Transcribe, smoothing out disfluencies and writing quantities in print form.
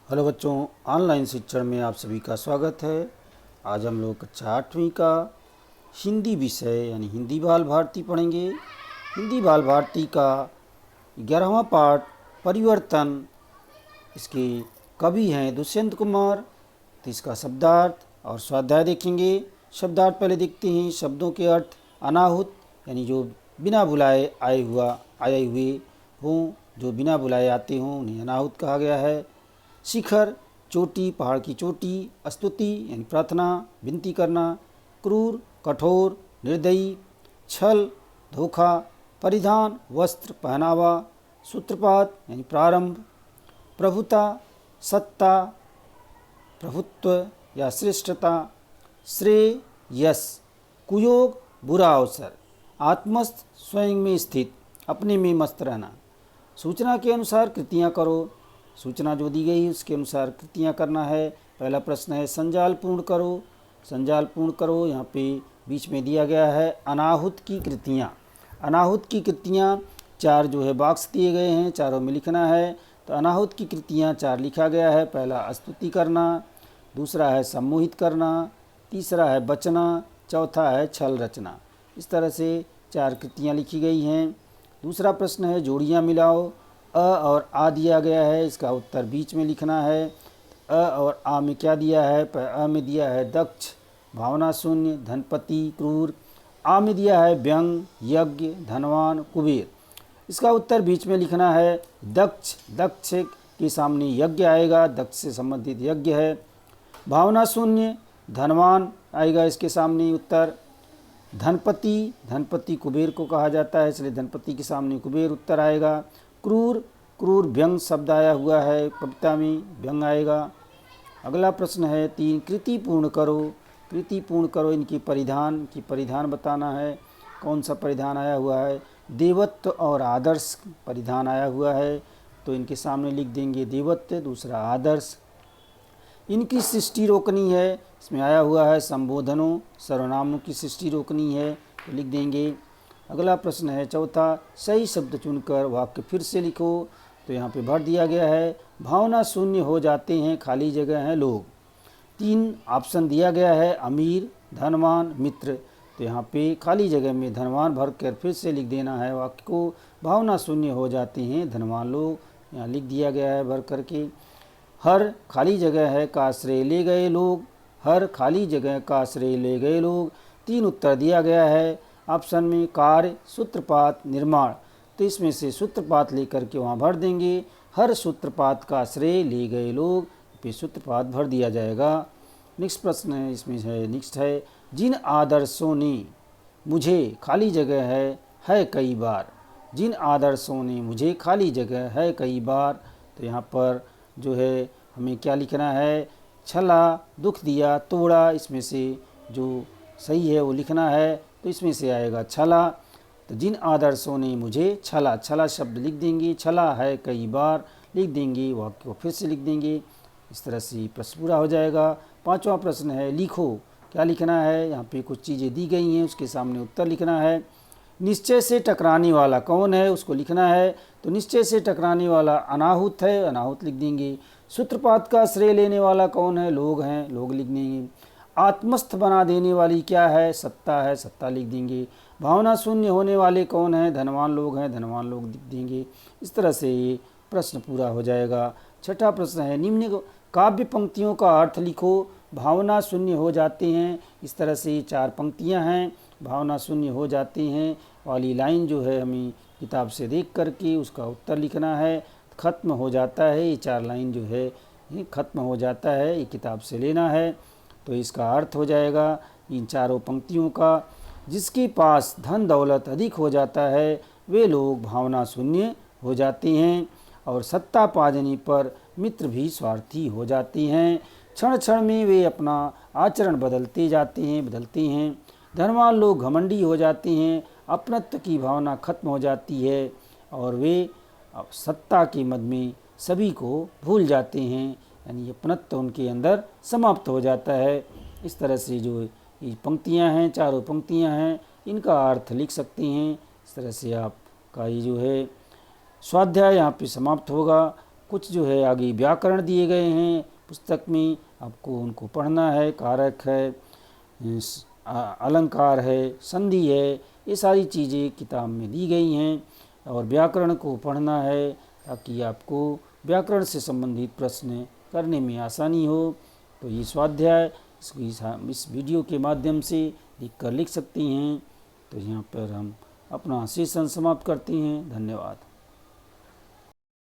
Hello बच्चों, online शिक्षण में आप सभी का स्वागत है। आज हम लोग कक्षा 8वीं का हिंदी विषय यानी हिंदी बाल भारती पढ़ेंगे। हिंदी बाल भारती का 11वां पाठ परिवर्तन। इसके कवि हैं दुष्यंत कुमार। तो इसका शब्दार्थ और स्वाध्याय देखेंगे। शब्दार्थ पहले देखते हैं। शब्दों के अर्थ: अनाहुत यानी जो बिना बुलाए आए हुए हों, जो बिना बुलाए आते हों, उन्हें अनाहुत कहा गया है। शिखर चोटी, पहाड़ की चोटी। स्तुति यानी प्रार्थना, विनती करना। क्रूर कठोर, निर्दयी। छल धोखा। परिधान वस्त्र, पहनावा। सूत्रपात यानी प्रारंभ। प्रभुता सत्ता, प्रभुत्व या श्रेष्ठता। श्रेय यश, कुयोग बुरा अवसर। आत्मस्थ स्वयं में स्थित, अपने में मस्त रहना। सूचना के अनुसार कृतियाँ करो। सूचना जो दी गई उसके अनुसार कृतियाँ करना है। पहला प्रश्न है संजाल पूर्ण करो। संजाल पूर्ण करो, यहाँ पे बीच में दिया गया है अनाहुत की कृतियाँ। अनाहुत की कृतियाँ 4 जो है बॉक्स दिए गए हैं, चारों में लिखना है। तो अनाहुत की कृतियाँ 4 लिखा गया है। पहला स्तुति करना, दूसरा है सम्मोहित करना, तीसरा है बचना, चौथा है छल रचना। इस तरह से 4 कृतियाँ लिखी गई हैं। दूसरा प्रश्न है जोड़ियाँ मिलाओ। अ और आ दिया गया है, इसका उत्तर बीच में लिखना है। अ और आ में क्या दिया है? अ में दिया है दक्ष, भावना शून्य, धनपति, क्रूर। आ में दिया है व्यंग, यज्ञ, धनवान, कुबेर। इसका उत्तर बीच में लिखना है। दक्ष, दक्ष के सामने यज्ञ आएगा, दक्ष से संबंधित यज्ञ है। भावना शून्य, धनवान आएगा इसके सामने उत्तर। धनपति, धनपति कुबेर को कहा जाता है, इसलिए धनपति के सामने कुबेर उत्तर आएगा। क्रूर, क्रूर व्यंग शब्द आया हुआ है, कविता में व्यंग आएगा। अगला प्रश्न है 3 कृति पूर्ण करो। कृति पूर्ण करो, इनकी परिधान बताना है। कौन सा परिधान आया हुआ है? देवत्व और आदर्श परिधान आया हुआ है, तो इनके सामने लिख देंगे देवत्व, दूसरा आदर्श। इनकी सृष्टि रोकनी है, इसमें आया हुआ है संबोधनों सर्वनामों की सृष्टि रोकनी है, तो लिख देंगे। अगला प्रश्न है चौथा, सही शब्द चुनकर वाक्य फिर से लिखो। तो यहाँ पे भर दिया गया है भावना शून्य हो जाते हैं, खाली जगह हैं लोग। 3 ऑप्शन दिया गया है अमीर, धनवान, मित्र। तो यहाँ पे खाली जगह में धनवान भर कर फिर से लिख देना है वाक्य को। भावना शून्य हो जाते हैं धनवान लोग, यहाँ लिख दिया गया है भर करके। हर खाली जगह है का आश्रय ले गए लोग। हर खाली जगह का आश्रय ले गए लोग। 3 उत्तर दिया गया है ऑप्शन में कार्य, सूत्रपात, निर्माण। तो इसमें से सूत्रपात लेकर के वहाँ भर देंगे। हर सूत्रपात का आश्रय ले गए लोग, पे सूत्रपात भर दिया जाएगा। नेक्स्ट प्रश्न है, इसमें है नेक्स्ट है जिन आदर्शों ने मुझे खाली जगह है कई बार। जिन आदर्शों ने मुझे खाली जगह है कई बार। तो यहाँ पर जो है हमें क्या लिखना है? छला, दुख दिया, तोड़ा। इसमें से जो सही है वो लिखना है, तो इसमें से आएगा छला। तो जिन आदर्शों ने मुझे छला, छला शब्द लिख देंगे, छला है कई बार लिख देंगे, वाक्य को फिर से लिख देंगे। इस तरह से प्रश्न पूरा हो जाएगा। 5वां प्रश्न है लिखो। क्या लिखना है? यहाँ पे कुछ चीज़ें दी गई हैं, उसके सामने उत्तर लिखना है। निश्चय से टकराने वाला कौन है, उसको लिखना है। तो निश्चय से टकराने वाला अनाहुत है, अनाहुत लिख देंगे। सूत्रपात का श्रेय लेने वाला कौन है? लोग हैं, लोग लिख देंगे। आत्मस्थ बना देने वाली क्या है? सत्ता है, सत्ता लिख देंगे। भावना शून्य होने वाले कौन हैं? धनवान लोग हैं, धनवान लोग लिख देंगे। इस तरह से ये प्रश्न पूरा हो जाएगा। 6ठा प्रश्न है निम्न काव्य पंक्तियों का अर्थ लिखो। भावना शून्य हो जाते हैं, इस तरह से 4 पंक्तियां हैं। भावना शून्य हो जाते हैं वाली लाइन जो है हमें किताब से देख करके उसका उत्तर लिखना है। ख़त्म हो जाता है, ये 4 लाइन जो है ये ख़त्म हो जाता है, ये किताब से लेना है। तो इसका अर्थ हो जाएगा इन चारों पंक्तियों का, जिसके पास धन दौलत अधिक हो जाता है वे लोग भावना शून्य हो जाते हैं, और सत्ता पा जाने पर मित्र भी स्वार्थी हो जाते हैं। क्षण क्षण में वे अपना आचरण बदलते हैं। धनवान लोग घमंडी हो जाते हैं, अपनत्व की भावना खत्म हो जाती है, और वे सत्ता के मद में सभी को भूल जाते हैं, यानी अपनत्व उनके अंदर समाप्त हो जाता है। इस तरह से जो ये पंक्तियां हैं, चारों पंक्तियां हैं, इनका अर्थ लिख सकते हैं। इस तरह से आपका ये जो है स्वाध्याय यहाँ पे समाप्त होगा। कुछ जो है आगे व्याकरण दिए गए हैं पुस्तक में, आपको उनको पढ़ना है। कारक है, अलंकार है, संधि है, ये सारी चीज़ें किताब में दी गई हैं और व्याकरण को पढ़ना है ताकि आपको व्याकरण से संबंधित प्रश्न करने में आसानी हो। तो ये स्वाध्याय इस वीडियो के माध्यम से लिख सकती हैं। तो यहाँ पर हम अपना सेशन समाप्त करते हैं। धन्यवाद।